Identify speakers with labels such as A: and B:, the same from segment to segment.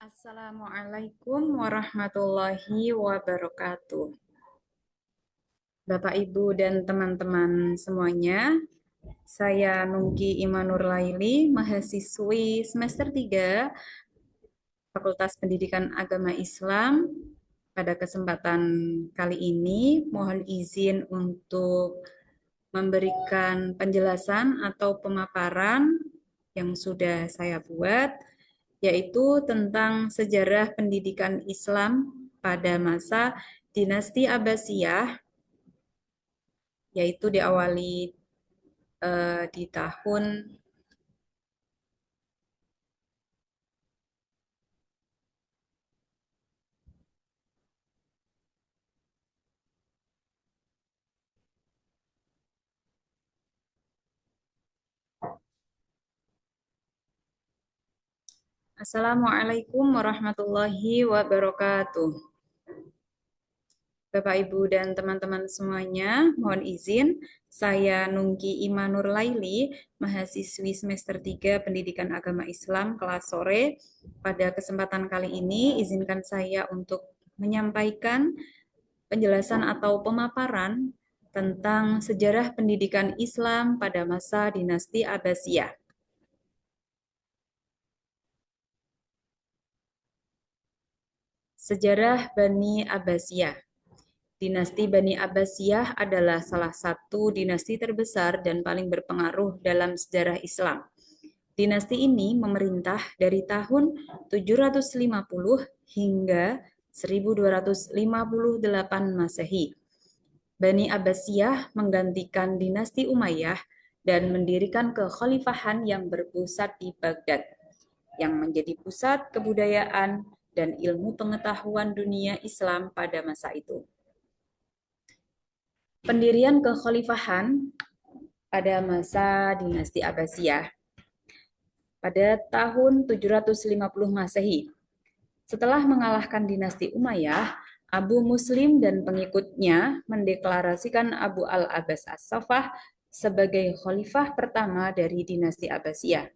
A: Assalamualaikum warahmatullahi wabarakatuh. Bapak, Ibu, dan teman-teman semuanya, saya Nungki Imanur Laili, mahasiswi semester 3 Fakultas Pendidikan Agama Islam. Pada kesempatan kali ini, mohon izin untuk memberikan penjelasan atau pemaparan yang sudah saya buat, yaitu tentang sejarah pendidikan Islam pada masa dinasti Abbasiyah, yaitu diawali di tahun Assalamualaikum warahmatullahi wabarakatuh. Bapak, Ibu, dan teman-teman semuanya, mohon izin, saya Nungki Imanur Laili, mahasiswi semester 3 Pendidikan Agama Islam kelas sore. Pada kesempatan kali ini, izinkan saya untuk menyampaikan penjelasan atau pemaparan tentang sejarah pendidikan Islam pada masa dinasti Abbasiyah. Sejarah Bani Abbasiyah. Dinasti Bani Abbasiyah adalah salah satu dinasti terbesar dan paling berpengaruh dalam sejarah Islam. Dinasti ini memerintah dari tahun 750 hingga 1258 Masehi. Bani Abbasiyah menggantikan dinasti Umayyah dan mendirikan kekhalifahan yang berpusat di Baghdad, yang menjadi pusat kebudayaan dan ilmu pengetahuan dunia Islam pada masa itu. Pendirian kekhalifahan pada masa dinasti Abbasiyah pada tahun 750 Masehi. Setelah mengalahkan dinasti Umayyah, Abu Muslim dan pengikutnya mendeklarasikan Abu al-Abbas as-Saffah sebagai khalifah pertama dari dinasti Abbasiyah.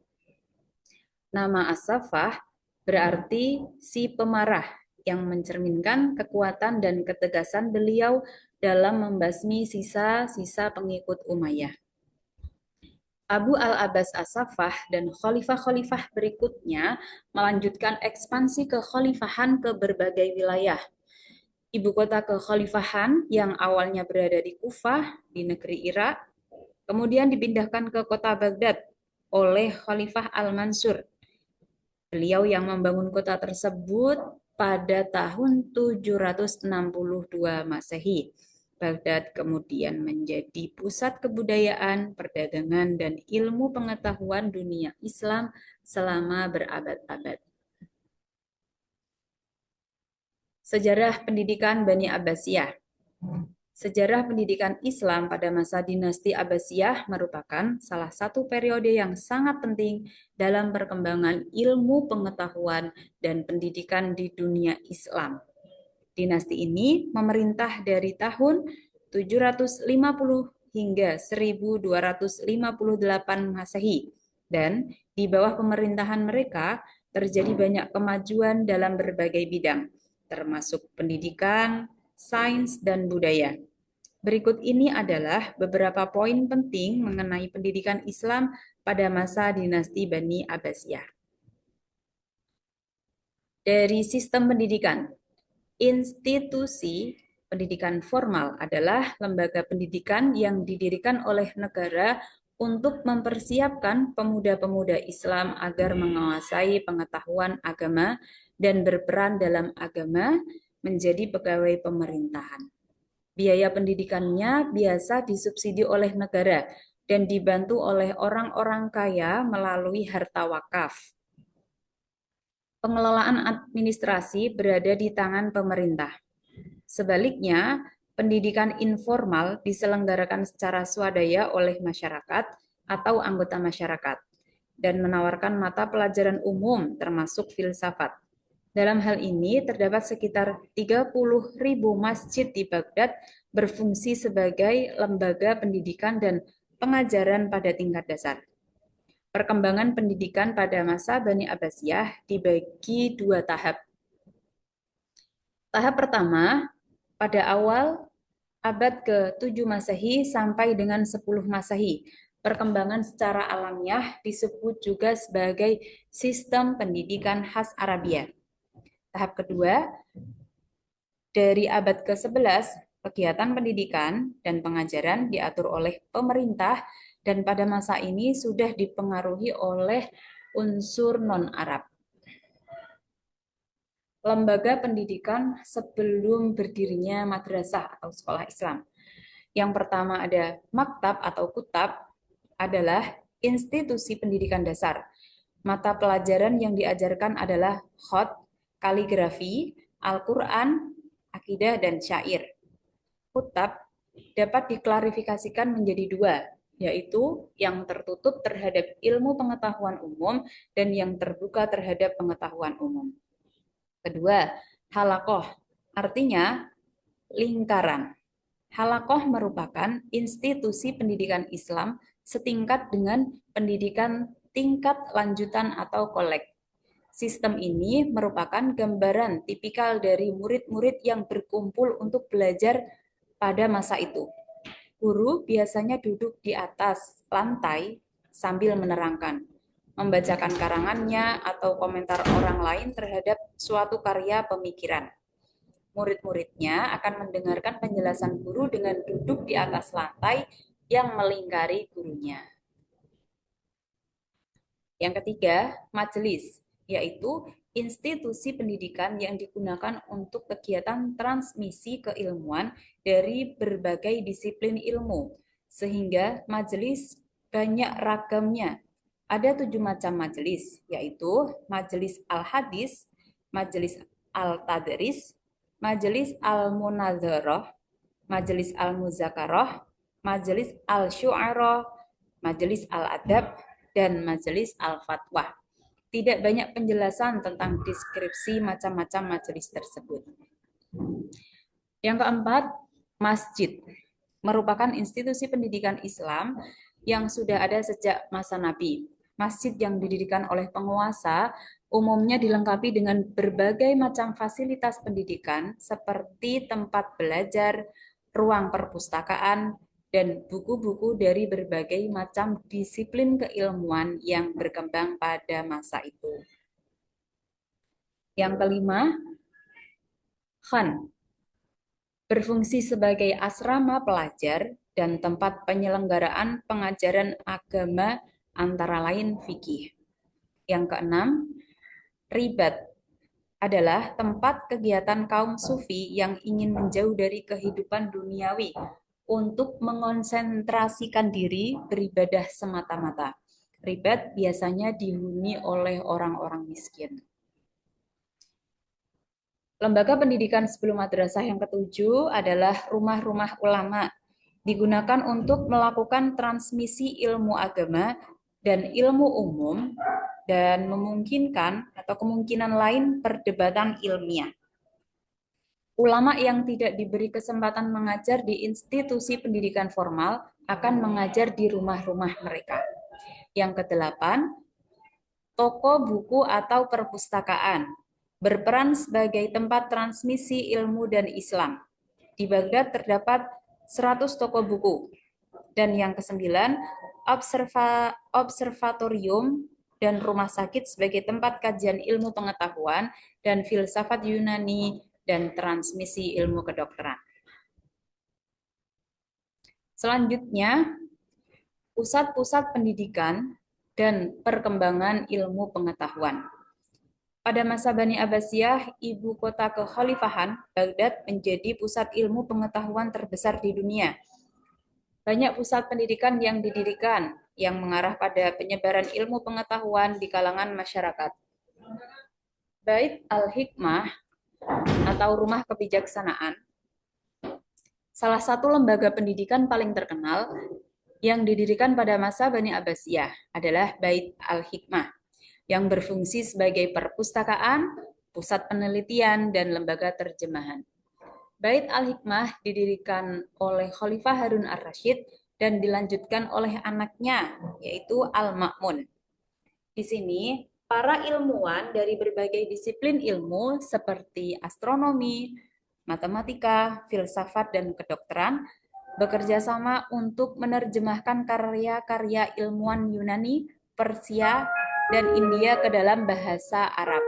A: Nama as-Saffah berarti si pemarah, yang mencerminkan kekuatan dan ketegasan beliau dalam membasmi sisa-sisa pengikut Umayyah. Abu al-Abbas as-Saffah dan khalifah-khalifah berikutnya melanjutkan ekspansi kekhalifahan ke berbagai wilayah. Ibu kota kekhalifahan yang awalnya berada di Kufah di negeri Irak, kemudian dipindahkan ke kota Baghdad oleh Khalifah Al-Mansur. Beliau yang membangun kota tersebut pada tahun 762 Masehi. Baghdad kemudian menjadi pusat kebudayaan, perdagangan, dan ilmu pengetahuan dunia Islam selama berabad-abad. Sejarah pendidikan Bani Abbasiyah. Sejarah pendidikan Islam pada masa dinasti Abbasiyah merupakan salah satu periode yang sangat penting dalam perkembangan ilmu pengetahuan dan pendidikan di dunia Islam. Dinasti ini memerintah dari tahun 750 hingga 1258 Masehi, dan di bawah pemerintahan mereka terjadi banyak kemajuan dalam berbagai bidang, termasuk pendidikan, sains, dan budaya. Berikut ini adalah beberapa poin penting mengenai pendidikan Islam pada masa dinasti Bani Abbasiyah. Dari sistem pendidikan, institusi pendidikan formal adalah lembaga pendidikan yang didirikan oleh negara untuk mempersiapkan pemuda-pemuda Islam agar menguasai pengetahuan agama dan berperan dalam agama menjadi pegawai pemerintahan. Biaya pendidikannya biasa disubsidi oleh negara dan dibantu oleh orang-orang kaya melalui harta wakaf. Pengelolaan administrasi berada di tangan pemerintah. Sebaliknya, pendidikan informal diselenggarakan secara swadaya oleh masyarakat atau anggota masyarakat dan menawarkan mata pelajaran umum termasuk filsafat. Dalam hal ini, terdapat sekitar 30.000 masjid di Baghdad berfungsi sebagai lembaga pendidikan dan pengajaran pada tingkat dasar. Perkembangan pendidikan pada masa Bani Abbasiyah dibagi dua tahap. Tahap pertama, pada awal abad ke-7 Masehi sampai dengan 10 Masehi. Perkembangan secara alamiah disebut juga sebagai sistem pendidikan khas Arabia. Tahap kedua, dari abad ke-11, kegiatan pendidikan dan pengajaran diatur oleh pemerintah dan pada masa ini sudah dipengaruhi oleh unsur non-Arab. Lembaga pendidikan sebelum berdirinya madrasah atau sekolah Islam. Yang pertama ada maktab atau kutab, adalah institusi pendidikan dasar. Mata pelajaran yang diajarkan adalah khat, kaligrafi, Al-Quran, akidah, dan syair. Kutab dapat diklarifikasikan menjadi dua, yaitu yang tertutup terhadap ilmu pengetahuan umum dan yang terbuka terhadap pengetahuan umum. Kedua, halakoh, artinya lingkaran. Halakoh merupakan institusi pendidikan Islam setingkat dengan pendidikan tingkat lanjutan atau kolek. Sistem ini merupakan gambaran tipikal dari murid-murid yang berkumpul untuk belajar pada masa itu. Guru biasanya duduk di atas lantai sambil menerangkan, membacakan karangannya atau komentar orang lain terhadap suatu karya pemikiran. Murid-muridnya akan mendengarkan penjelasan guru dengan duduk di atas lantai yang melingkari gurunya. Yang ketiga, majelis, yaitu institusi pendidikan yang digunakan untuk kegiatan transmisi keilmuan dari berbagai disiplin ilmu, sehingga majelis banyak ragamnya. Ada 7 macam majelis, yaitu majelis al-hadis, majelis al-tadris, majelis al-munadzarah, majelis al-muzakarah, majelis al-syu'ara, majelis al-adab, dan majelis al-fatwah. Tidak banyak penjelasan tentang deskripsi macam-macam majelis tersebut. Yang keempat, masjid merupakan institusi pendidikan Islam yang sudah ada sejak masa Nabi. Masjid yang didirikan oleh penguasa umumnya dilengkapi dengan berbagai macam fasilitas pendidikan seperti tempat belajar, ruang perpustakaan, dan buku-buku dari berbagai macam disiplin keilmuan yang berkembang pada masa itu. Yang kelima, khan berfungsi sebagai asrama pelajar dan tempat penyelenggaraan pengajaran agama antara lain fikih. Yang keenam, ribat adalah tempat kegiatan kaum sufi yang ingin menjauh dari kehidupan duniawi untuk mengonsentrasikan diri beribadah semata-mata. Ribat biasanya dihuni oleh orang-orang miskin. Lembaga pendidikan sebelum madrasah yang ketujuh adalah rumah-rumah ulama, digunakan untuk melakukan transmisi ilmu agama dan ilmu umum dan memungkinkan atau kemungkinan lain perdebatan ilmiah. Ulama yang tidak diberi kesempatan mengajar di institusi pendidikan formal akan mengajar di rumah-rumah mereka. Yang kedelapan, toko buku atau perpustakaan berperan sebagai tempat transmisi ilmu dan Islam. Di Baghdad terdapat 100 toko buku. Dan yang kesembilan, observatorium dan rumah sakit sebagai tempat kajian ilmu pengetahuan dan filsafat Yunani dan transmisi ilmu kedokteran. Selanjutnya, pusat-pusat pendidikan dan perkembangan ilmu pengetahuan. Pada masa Bani Abbasiyah, ibu kota kekhalifahan, Baghdad menjadi pusat ilmu pengetahuan terbesar di dunia. Banyak pusat pendidikan yang didirikan, yang mengarah pada penyebaran ilmu pengetahuan di kalangan masyarakat. Bait al-Hikmah atau rumah kebijaksanaan, salah satu lembaga pendidikan paling terkenal yang didirikan pada masa Bani Abbasiyah adalah Bait al-Hikmah, yang berfungsi sebagai perpustakaan, pusat penelitian, dan lembaga terjemahan. Bait al-Hikmah didirikan oleh Khalifah Harun ar-Rasyid dan dilanjutkan oleh anaknya, yaitu Al-Ma'mun. Di sini, para ilmuwan dari berbagai disiplin ilmu seperti astronomi, matematika, filsafat, dan kedokteran bekerja sama untuk menerjemahkan karya-karya ilmuwan Yunani, Persia, dan India ke dalam bahasa Arab.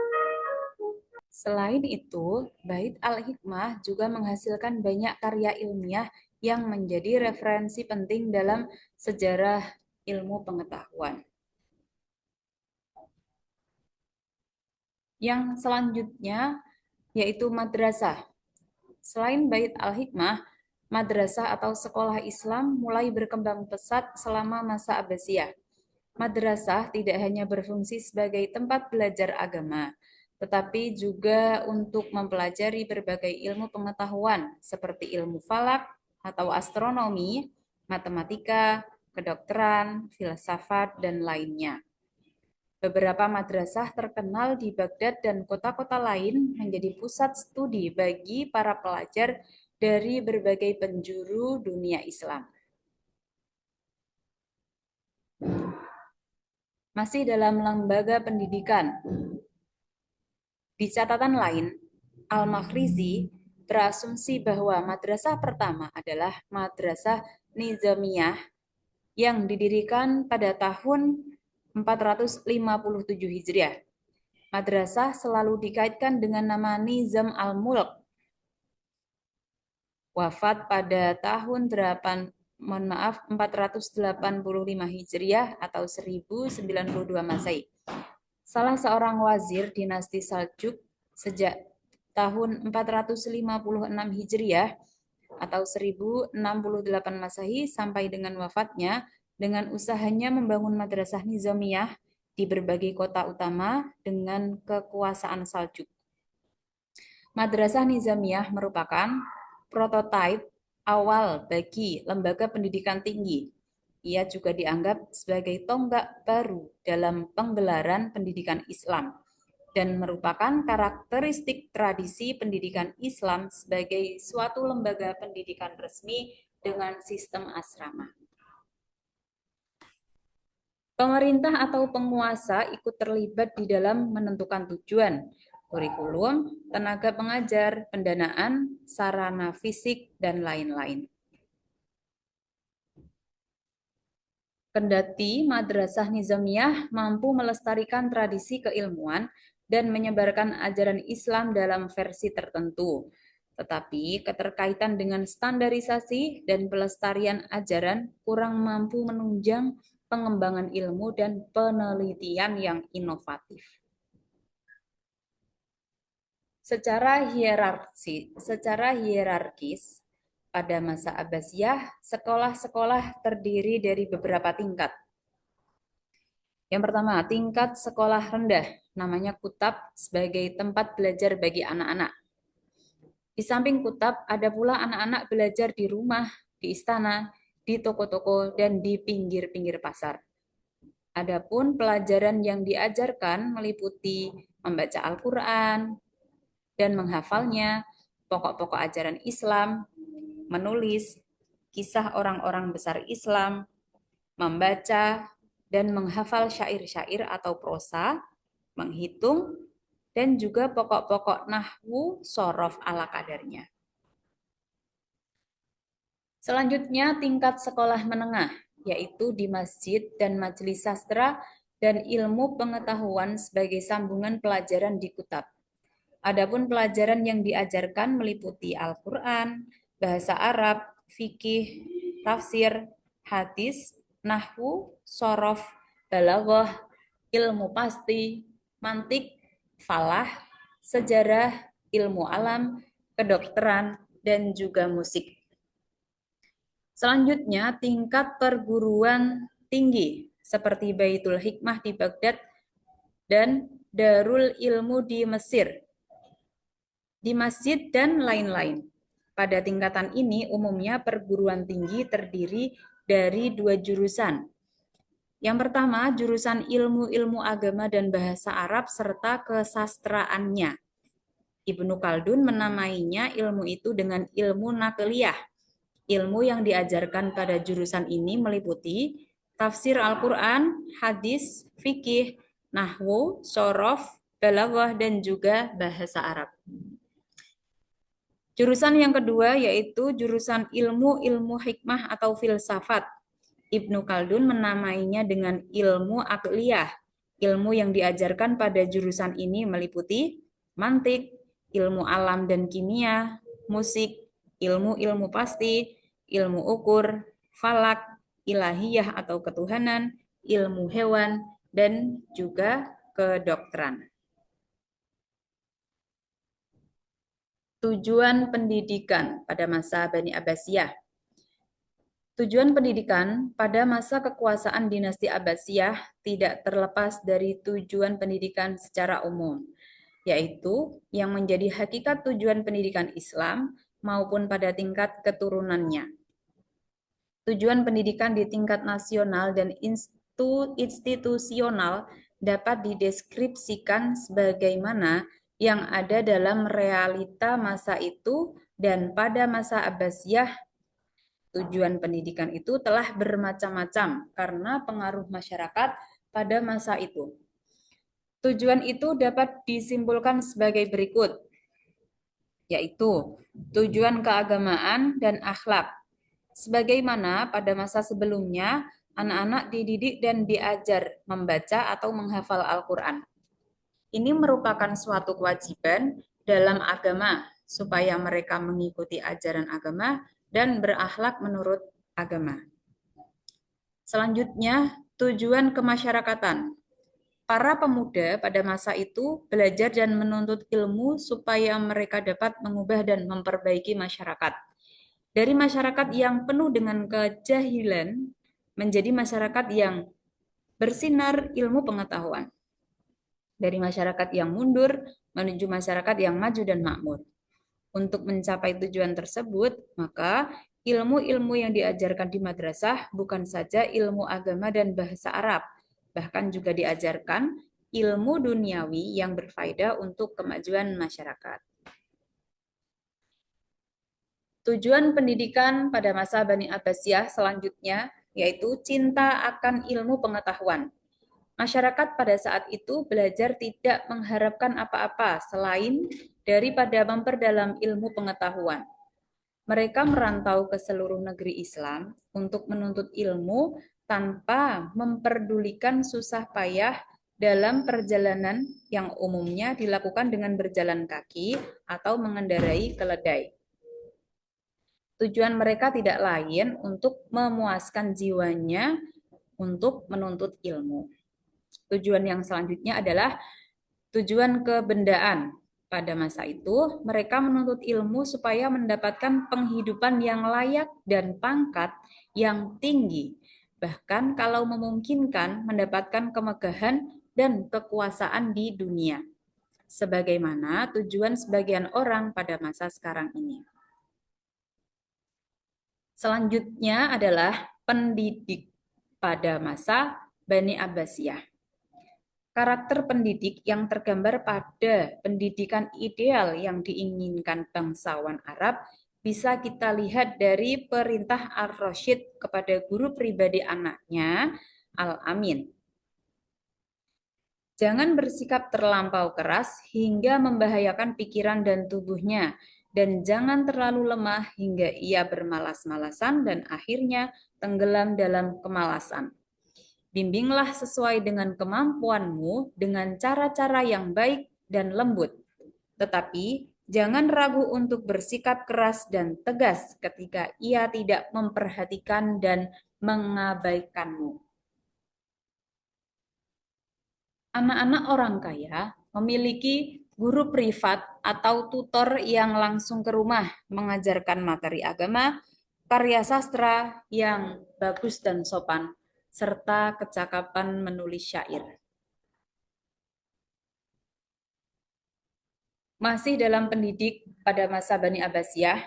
A: Selain itu, Bait al-Hikmah juga menghasilkan banyak karya ilmiah yang menjadi referensi penting dalam sejarah ilmu pengetahuan. Yang selanjutnya yaitu madrasah. Selain Bait al-Hikmah, madrasah atau sekolah Islam mulai berkembang pesat selama masa Abbasiyah. Madrasah tidak hanya berfungsi sebagai tempat belajar agama, tetapi juga untuk mempelajari berbagai ilmu pengetahuan seperti ilmu falak atau astronomi, matematika, kedokteran, filsafat, dan lainnya. Beberapa madrasah terkenal di Baghdad dan kota-kota lain menjadi pusat studi bagi para pelajar dari berbagai penjuru dunia Islam. Masih dalam lembaga pendidikan, di catatan lain, Al-Makhrizi berasumsi bahwa madrasah pertama adalah madrasah Nizamiyah yang didirikan pada tahun 457 Hijriah. Madrasah selalu dikaitkan dengan nama Nizam al-Mulk. Wafat pada tahun 485 Hijriah atau 1092 Masehi. Salah seorang wazir dinasti Saljuk sejak tahun 456 Hijriah atau 1068 Masehi sampai dengan wafatnya dengan usahanya membangun madrasah nizamiyah di berbagai kota utama dengan kekuasaan Saljuk. Madrasah nizamiyah merupakan prototipe awal bagi lembaga pendidikan tinggi. Ia juga dianggap sebagai tonggak baru dalam penggelaran pendidikan Islam dan merupakan karakteristik tradisi pendidikan Islam sebagai suatu lembaga pendidikan resmi dengan sistem asrama. Pemerintah atau penguasa ikut terlibat di dalam menentukan tujuan, kurikulum, tenaga pengajar, pendanaan, sarana fisik, dan lain-lain. Kendati Madrasah Nizamiyah mampu melestarikan tradisi keilmuan dan menyebarkan ajaran Islam dalam versi tertentu, tetapi keterkaitan dengan standarisasi dan pelestarian ajaran kurang mampu menunjang pengembangan ilmu dan penelitian yang inovatif. Secara hierarkis, pada masa Abbasiyah, sekolah-sekolah terdiri dari beberapa tingkat. Yang pertama, tingkat sekolah rendah, namanya kutab sebagai tempat belajar bagi anak-anak. Di samping kutab, ada pula anak-anak belajar di rumah, di istana, di toko-toko, dan di pinggir-pinggir pasar. Adapun pelajaran yang diajarkan meliputi membaca Al-Quran dan menghafalnya, pokok-pokok ajaran Islam, menulis, kisah orang-orang besar Islam, membaca dan menghafal syair-syair atau prosa, menghitung, dan juga pokok-pokok nahwu sorof ala kadarnya. Selanjutnya tingkat sekolah menengah, yaitu di masjid dan majelis sastra dan ilmu pengetahuan sebagai sambungan pelajaran di kutab. Adapun pelajaran yang diajarkan meliputi Al-Quran, bahasa Arab, fikih, tafsir, hadis, nahwu, sorof, balaghah, ilmu pasti, mantik, falah, sejarah, ilmu alam, kedokteran, dan juga musik. Selanjutnya, tingkat perguruan tinggi seperti Baitul Hikmah di Baghdad dan Darul Ilmu di Mesir, di masjid, dan lain-lain. Pada tingkatan ini, umumnya perguruan tinggi terdiri dari 2 jurusan. Yang pertama, jurusan ilmu-ilmu agama dan bahasa Arab serta kesastraannya. Ibnu Khaldun menamainya ilmu itu dengan ilmu nakliyah. Ilmu yang diajarkan pada jurusan ini meliputi tafsir Al-Quran, hadis, fikih, nahwu, shorof, balaghah, dan juga bahasa Arab. Jurusan yang kedua yaitu jurusan ilmu hikmah atau filsafat. Ibnu Khaldun menamainya dengan ilmu akliyah. Ilmu yang diajarkan pada jurusan ini meliputi mantik, ilmu alam dan kimia, musik, ilmu-ilmu pasti, ilmu ukur, falak, ilahiyah atau ketuhanan, ilmu hewan, dan juga kedokteran. Tujuan pendidikan pada masa Bani Abbasiyah. Tujuan pendidikan pada masa kekuasaan dinasti Abbasiyah tidak terlepas dari tujuan pendidikan secara umum, yaitu yang menjadi hakikat tujuan pendidikan Islam maupun pada tingkat keturunannya. Tujuan pendidikan di tingkat nasional dan institusional dapat dideskripsikan sebagaimana yang ada dalam realita masa itu, dan pada masa Abbasiyah tujuan pendidikan itu telah bermacam-macam karena pengaruh masyarakat pada masa itu. Tujuan itu dapat disimpulkan sebagai berikut, yaitu tujuan keagamaan dan akhlak. Sebagaimana pada masa sebelumnya, anak-anak dididik dan diajar membaca atau menghafal Al-Quran. Ini merupakan suatu kewajiban dalam agama, supaya mereka mengikuti ajaran agama dan berakhlak menurut agama. Selanjutnya, tujuan kemasyarakatan. Para pemuda pada masa itu belajar dan menuntut ilmu supaya mereka dapat mengubah dan memperbaiki masyarakat. Dari masyarakat yang penuh dengan kejahilan menjadi masyarakat yang bersinar ilmu pengetahuan. Dari masyarakat yang mundur menuju masyarakat yang maju dan makmur. Untuk mencapai tujuan tersebut, maka ilmu-ilmu yang diajarkan di madrasah bukan saja ilmu agama dan bahasa Arab, bahkan juga diajarkan ilmu duniawi yang berfaedah untuk kemajuan masyarakat. Tujuan pendidikan pada masa Bani Abbasiyah selanjutnya yaitu cinta akan ilmu pengetahuan. Masyarakat pada saat itu belajar tidak mengharapkan apa-apa selain daripada memperdalam ilmu pengetahuan. Mereka merantau ke seluruh negeri Islam untuk menuntut ilmu tanpa memperdulikan susah payah dalam perjalanan yang umumnya dilakukan dengan berjalan kaki atau mengendarai keledai. Tujuan mereka tidak lain untuk memuaskan jiwanya untuk menuntut ilmu. Tujuan yang selanjutnya adalah tujuan kebendaan. Pada masa itu, mereka menuntut ilmu supaya mendapatkan penghidupan yang layak dan pangkat yang tinggi. Bahkan kalau memungkinkan mendapatkan kemegahan dan kekuasaan di dunia. Sebagaimana tujuan sebagian orang pada masa sekarang ini. Selanjutnya adalah pendidik pada masa Bani Abbasiyah. Karakter pendidik yang tergambar pada pendidikan ideal yang diinginkan bangsawan Arab bisa kita lihat dari perintah Ar-Rasyid kepada guru pribadi anaknya, Al-Amin. Jangan bersikap terlampau keras hingga membahayakan pikiran dan tubuhnya, dan jangan terlalu lemah hingga ia bermalas-malasan dan akhirnya tenggelam dalam kemalasan. Bimbinglah sesuai dengan kemampuanmu dengan cara-cara yang baik dan lembut. Tetapi jangan ragu untuk bersikap keras dan tegas ketika ia tidak memperhatikan dan mengabaikanmu. Anak-anak orang kaya memiliki guru privat atau tutor yang langsung ke rumah mengajarkan materi agama, karya sastra yang bagus dan sopan, serta kecakapan menulis syair. Masih dalam pendidik pada masa Bani Abbasiyah,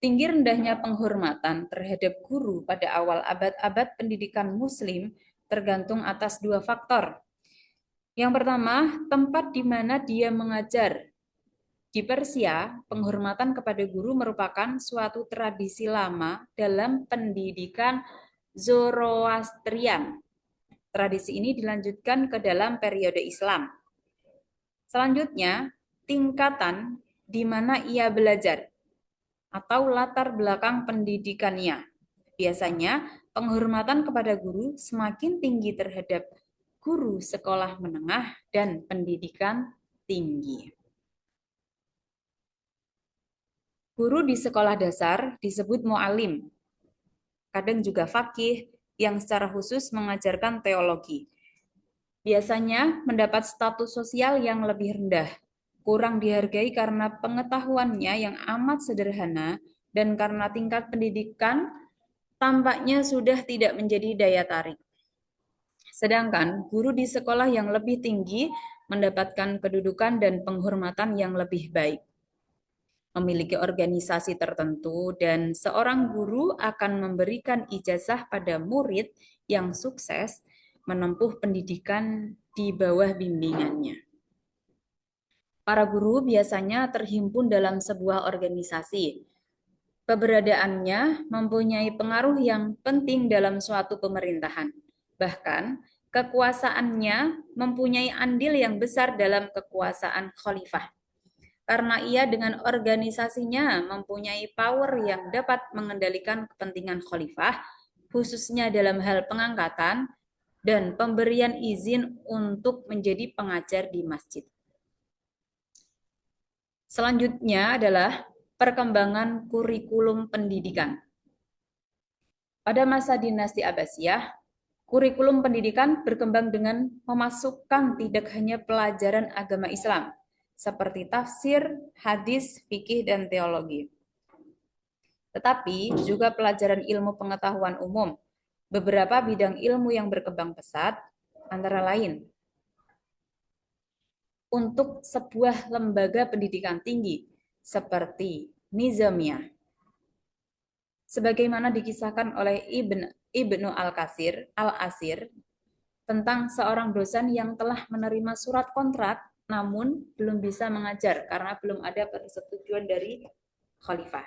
A: tinggi rendahnya penghormatan terhadap guru pada awal abad-abad pendidikan Muslim tergantung atas dua faktor. Yang pertama, tempat di mana dia mengajar. Di Persia, penghormatan kepada guru merupakan suatu tradisi lama dalam pendidikan Zoroastrian. Tradisi ini dilanjutkan ke dalam periode Islam. Selanjutnya, tingkatan di mana ia belajar atau latar belakang pendidikannya. Biasanya, penghormatan kepada guru semakin tinggi terhadap guru sekolah menengah dan pendidikan tinggi. Guru di sekolah dasar disebut mu'alim, kadang juga faqih yang secara khusus mengajarkan teologi. Biasanya mendapat status sosial yang lebih rendah, kurang dihargai karena pengetahuannya yang amat sederhana dan karena tingkat pendidikan tampaknya sudah tidak menjadi daya tarik. Sedangkan guru di sekolah yang lebih tinggi mendapatkan kedudukan dan penghormatan yang lebih baik, memiliki organisasi tertentu, dan seorang guru akan memberikan ijazah pada murid yang sukses menempuh pendidikan di bawah bimbingannya. Para guru biasanya terhimpun dalam sebuah organisasi. Keberadaannya mempunyai pengaruh yang penting dalam suatu pemerintahan. Bahkan, kekuasaannya mempunyai andil yang besar dalam kekuasaan khalifah. Karena ia dengan organisasinya mempunyai power yang dapat mengendalikan kepentingan khalifah, khususnya dalam hal pengangkatan dan pemberian izin untuk menjadi pengajar di masjid. Selanjutnya adalah perkembangan kurikulum pendidikan. Pada masa dinasti Abbasiyah, kurikulum pendidikan berkembang dengan memasukkan tidak hanya pelajaran agama Islam, seperti tafsir, hadis, fikih, dan teologi, tetapi juga pelajaran ilmu pengetahuan umum, beberapa bidang ilmu yang berkembang pesat, antara lain untuk sebuah lembaga pendidikan tinggi, seperti Nizamiyah. Sebagaimana dikisahkan oleh Ibnu Al-Asir tentang seorang dosen yang telah menerima surat kontrak namun belum bisa mengajar karena belum ada persetujuan dari khalifah.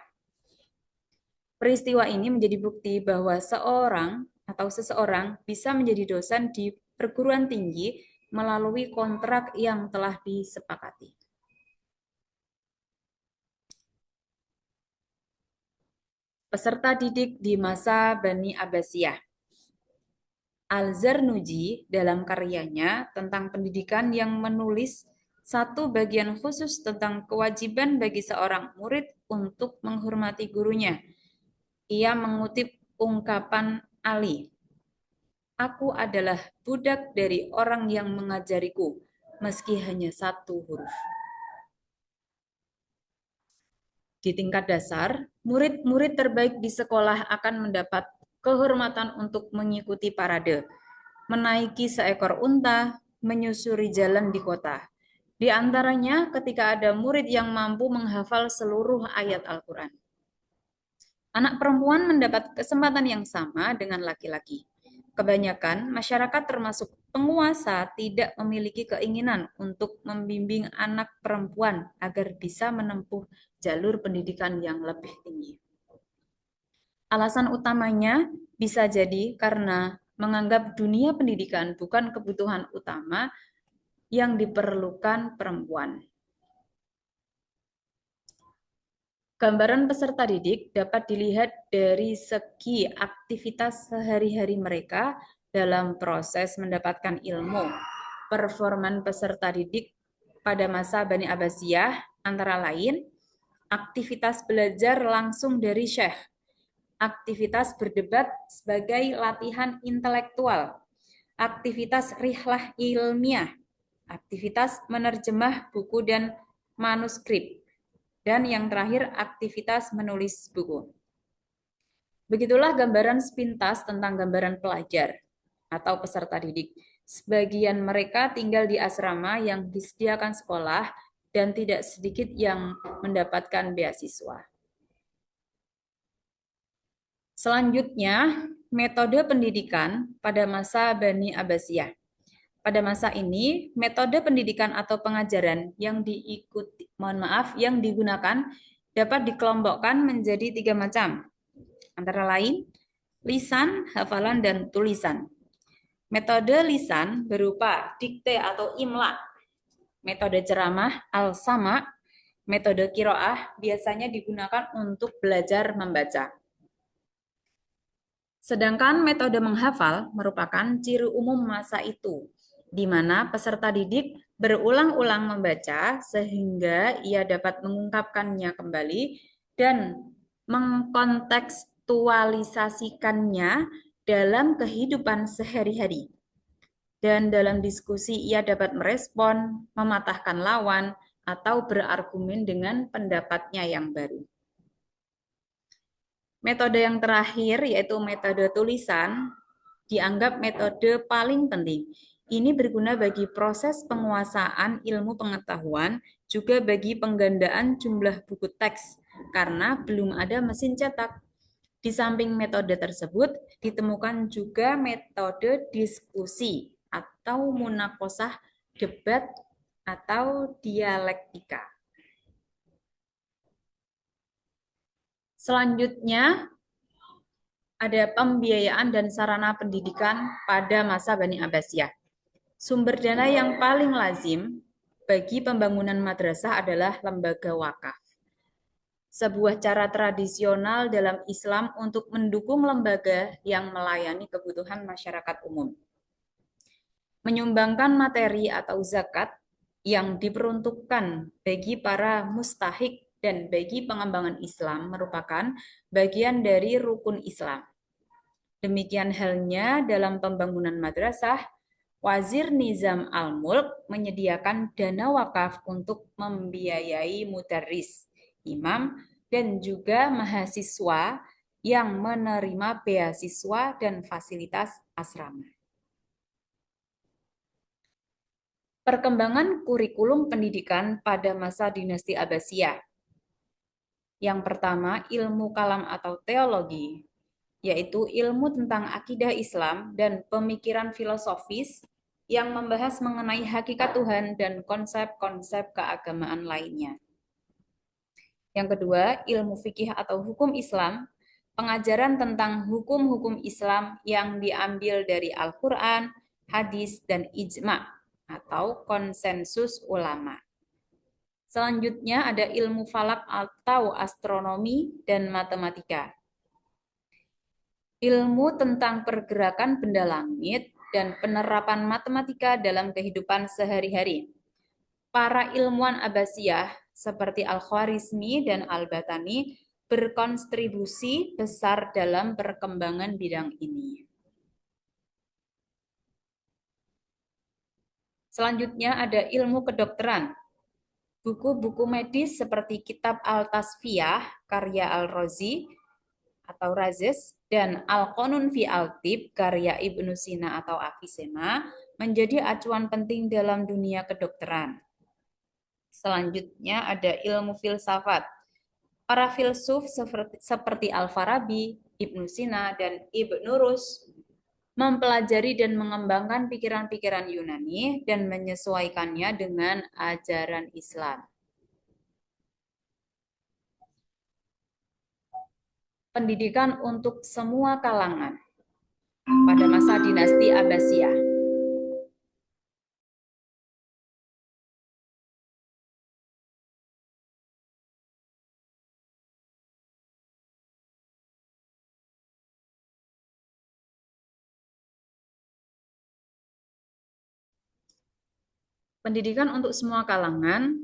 A: Peristiwa ini menjadi bukti bahwa seseorang bisa menjadi dosen di perguruan tinggi melalui kontrak yang telah disepakati. Peserta didik di masa Bani Abbasiyah. Al-Zarnuji dalam karyanya tentang pendidikan yang menulis satu bagian khusus tentang kewajiban bagi seorang murid untuk menghormati gurunya. Ia mengutip ungkapan Ali, "Aku adalah budak dari orang yang mengajariku, meski hanya satu huruf." Di tingkat dasar, murid-murid terbaik di sekolah akan mendapat kehormatan untuk mengikuti parade, menaiki seekor unta, menyusuri jalan di kota. Di antaranya ketika ada murid yang mampu menghafal seluruh ayat Al-Quran. Anak perempuan mendapat kesempatan yang sama dengan laki-laki. Kebanyakan masyarakat termasuk penguasa tidak memiliki keinginan untuk membimbing anak perempuan agar bisa menempuh jalur pendidikan yang lebih tinggi. Alasan utamanya bisa jadi karena menganggap dunia pendidikan bukan kebutuhan utama yang diperlukan perempuan. Gambaran peserta didik dapat dilihat dari segi aktivitas sehari-hari mereka dalam proses mendapatkan ilmu. Performan peserta didik pada masa Bani Abbasiyah antara lain aktivitas belajar langsung dari syekh, aktivitas berdebat sebagai latihan intelektual, aktivitas rihlah ilmiah, aktivitas menerjemah buku dan manuskrip, dan yang terakhir aktivitas menulis buku. Begitulah gambaran sepintas tentang gambaran pelajar atau peserta didik. Sebagian mereka tinggal di asrama yang disediakan sekolah dan tidak sedikit yang mendapatkan beasiswa. Selanjutnya, metode pendidikan pada masa Bani Abbasiyah. Pada masa ini, metode pendidikan atau pengajaran yang digunakan dapat dikelompokkan menjadi 3 macam. Antara lain, lisan, hafalan, dan tulisan. Metode lisan berupa dikte atau imla, metode ceramah al-sama, metode kiroah biasanya digunakan untuk belajar membaca. Sedangkan metode menghafal merupakan ciri umum masa itu, di mana peserta didik berulang-ulang membaca sehingga ia dapat mengungkapkannya kembali dan mengkontekstualisasikannya dalam kehidupan sehari-hari. Dan dalam diskusi ia dapat merespon, mematahkan lawan, atau berargumen dengan pendapatnya yang baru. Metode yang terakhir yaitu metode tulisan dianggap metode paling penting. Ini berguna bagi proses penguasaan ilmu pengetahuan, juga bagi penggandaan jumlah buku teks, karena belum ada mesin cetak. Di samping metode tersebut, ditemukan juga metode diskusi atau munakosah, debat, atau dialektika. Selanjutnya, ada pembiayaan dan sarana pendidikan pada masa Bani Abbasiyah. Sumber dana yang paling lazim bagi pembangunan madrasah adalah lembaga wakaf. Sebuah cara tradisional dalam Islam untuk mendukung lembaga yang melayani kebutuhan masyarakat umum. Menyumbangkan materi atau zakat yang diperuntukkan bagi para mustahik dan bagi pengembangan Islam merupakan bagian dari rukun Islam. Demikian halnya dalam pembangunan madrasah, Wazir Nizam Al-Mulk menyediakan dana wakaf untuk membiayai mudarris, imam, dan juga mahasiswa yang menerima beasiswa dan fasilitas asrama. Perkembangan kurikulum pendidikan pada masa dinasti Abbasiyah. Yang pertama, ilmu kalam atau teologi, yaitu ilmu tentang akidah Islam dan pemikiran filosofis yang membahas mengenai hakikat Tuhan dan konsep-konsep keagamaan lainnya. Yang kedua, ilmu fikih atau hukum Islam, pengajaran tentang hukum-hukum Islam yang diambil dari Al-Quran, hadis, dan ijma' atau konsensus ulama. Selanjutnya ada ilmu falak atau astronomi dan matematika. Ilmu tentang pergerakan benda langit dan penerapan matematika dalam kehidupan sehari-hari. Para ilmuwan Abbasiyah seperti Al-Khwarizmi dan Al-Batani berkontribusi besar dalam perkembangan bidang ini. Selanjutnya ada ilmu kedokteran. Buku-buku medis seperti kitab Al-Tasfiyah karya Al-Razi atau Razes dan Al-Qanun fi Al-Tib karya Ibnu Sina atau Avicenna menjadi acuan penting dalam dunia kedokteran. Selanjutnya ada ilmu filsafat. Para filsuf seperti Al-Farabi, Ibnu Sina, dan Ibnu Rus mempelajari dan mengembangkan pikiran-pikiran Yunani dan menyesuaikannya dengan ajaran Islam. Pendidikan untuk semua kalangan pada masa dinasti Abbasiyah. Pendidikan untuk semua kalangan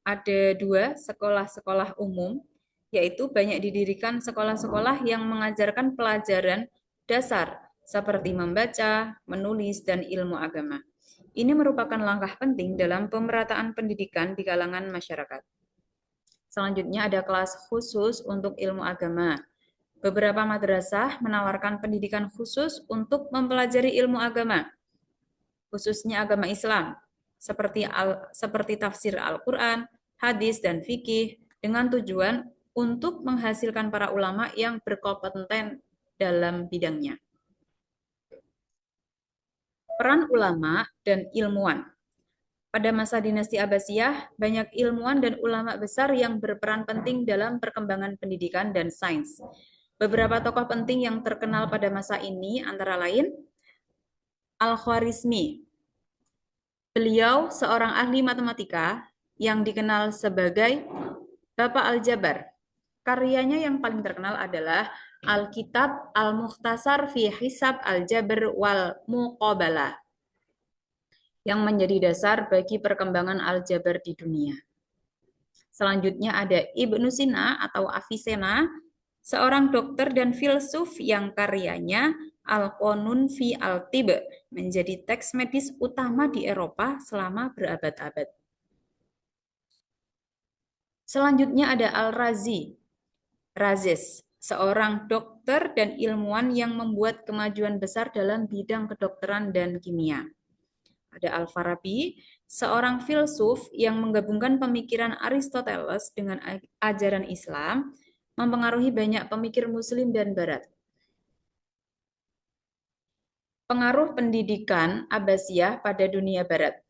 A: ada dua sekolah-sekolah umum, yaitu banyak didirikan sekolah-sekolah yang mengajarkan pelajaran dasar seperti membaca, menulis, dan ilmu agama. Ini merupakan langkah penting dalam pemerataan pendidikan di kalangan masyarakat. Selanjutnya ada kelas khusus untuk ilmu agama. Beberapa madrasah menawarkan pendidikan khusus untuk mempelajari ilmu agama, khususnya agama Islam, seperti tafsir Al-Quran, hadis, dan fikih, dengan tujuan untuk menghasilkan para ulama yang berkompeten dalam bidangnya. Peran ulama dan ilmuwan. Pada masa dinasti Abbasiyah, banyak ilmuwan dan ulama besar yang berperan penting dalam perkembangan pendidikan dan sains. Beberapa tokoh penting yang terkenal pada masa ini antara lain Al-Khwarizmi. Beliau seorang ahli matematika yang dikenal sebagai Bapak Aljabar. Karyanya yang paling terkenal adalah Alkitab Al-Mukhtasar fi Hisab Al-Jabr wal Muqabalah yang menjadi dasar bagi perkembangan aljabar di dunia. Selanjutnya ada Ibnu Sina atau Avicenna, seorang dokter dan filsuf yang karyanya Al-Qanun fi Al-Tibb menjadi teks medis utama di Eropa selama berabad-abad. Selanjutnya ada Al-Razi, Razes, seorang dokter dan ilmuwan yang membuat kemajuan besar dalam bidang kedokteran dan kimia. Ada Al-Farabi, seorang filsuf yang menggabungkan pemikiran Aristoteles dengan ajaran Islam, mempengaruhi banyak pemikir Muslim dan Barat. Pengaruh pendidikan Abbasiyah pada dunia Barat.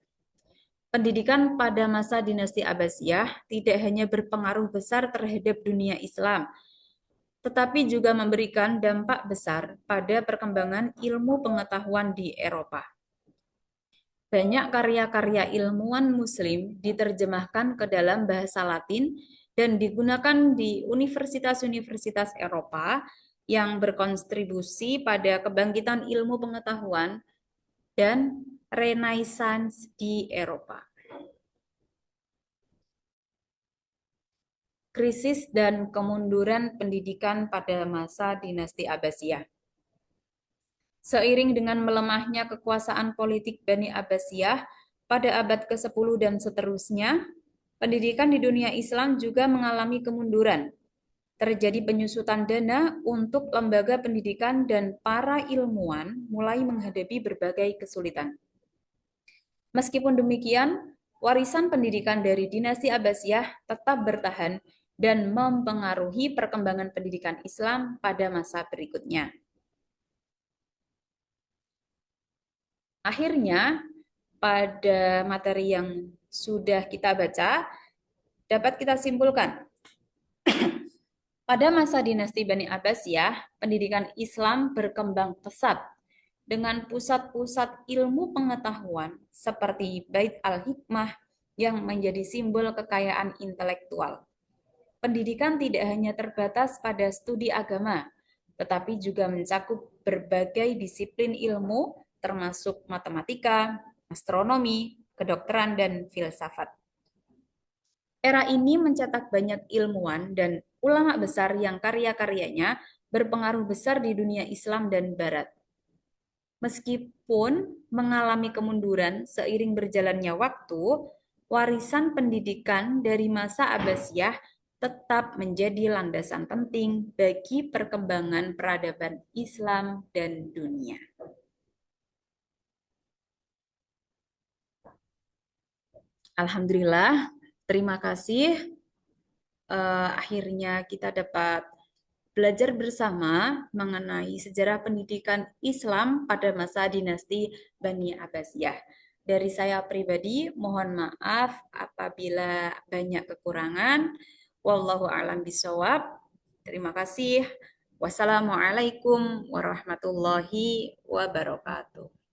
A: Pendidikan pada masa dinasti Abbasiyah tidak hanya berpengaruh besar terhadap dunia Islam, tetapi juga memberikan dampak besar pada perkembangan ilmu pengetahuan di Eropa. Banyak karya-karya ilmuwan Muslim diterjemahkan ke dalam bahasa Latin dan digunakan di universitas-universitas Eropa yang berkontribusi pada kebangkitan ilmu pengetahuan dan Renaissance di Eropa. Krisis dan kemunduran pendidikan pada masa dinasti Abbasiyah. Seiring dengan melemahnya kekuasaan politik Bani Abbasiyah pada abad ke-10 dan seterusnya, pendidikan di dunia Islam juga mengalami kemunduran. Terjadi penyusutan dana untuk lembaga pendidikan dan para ilmuwan mulai menghadapi berbagai kesulitan. Meskipun demikian, warisan pendidikan dari dinasti Abbasiyah tetap bertahan dan mempengaruhi perkembangan pendidikan Islam pada masa berikutnya. Akhirnya, pada materi yang sudah kita baca, dapat kita simpulkan. Pada masa dinasti Bani Abbasiyah, pendidikan Islam berkembang pesat dengan pusat-pusat ilmu pengetahuan seperti Bait al-Hikmah yang menjadi simbol kekayaan intelektual. Pendidikan tidak hanya terbatas pada studi agama, tetapi juga mencakup berbagai disiplin ilmu termasuk matematika, astronomi, kedokteran, dan filsafat. Era ini mencetak banyak ilmuwan dan ulama besar yang karya-karyanya berpengaruh besar di dunia Islam dan Barat. Meskipun mengalami kemunduran seiring berjalannya waktu, warisan pendidikan dari masa Abbasiyah tetap menjadi landasan penting bagi perkembangan peradaban Islam dan dunia. Alhamdulillah, terima kasih. Akhirnya kita dapat belajar bersama mengenai sejarah pendidikan Islam pada masa dinasti Bani Abbasiyah. Dari saya pribadi, mohon maaf apabila banyak kekurangan. Wallahu a'lam bishawab. Terima kasih. Wassalamualaikum warahmatullahi wabarakatuh.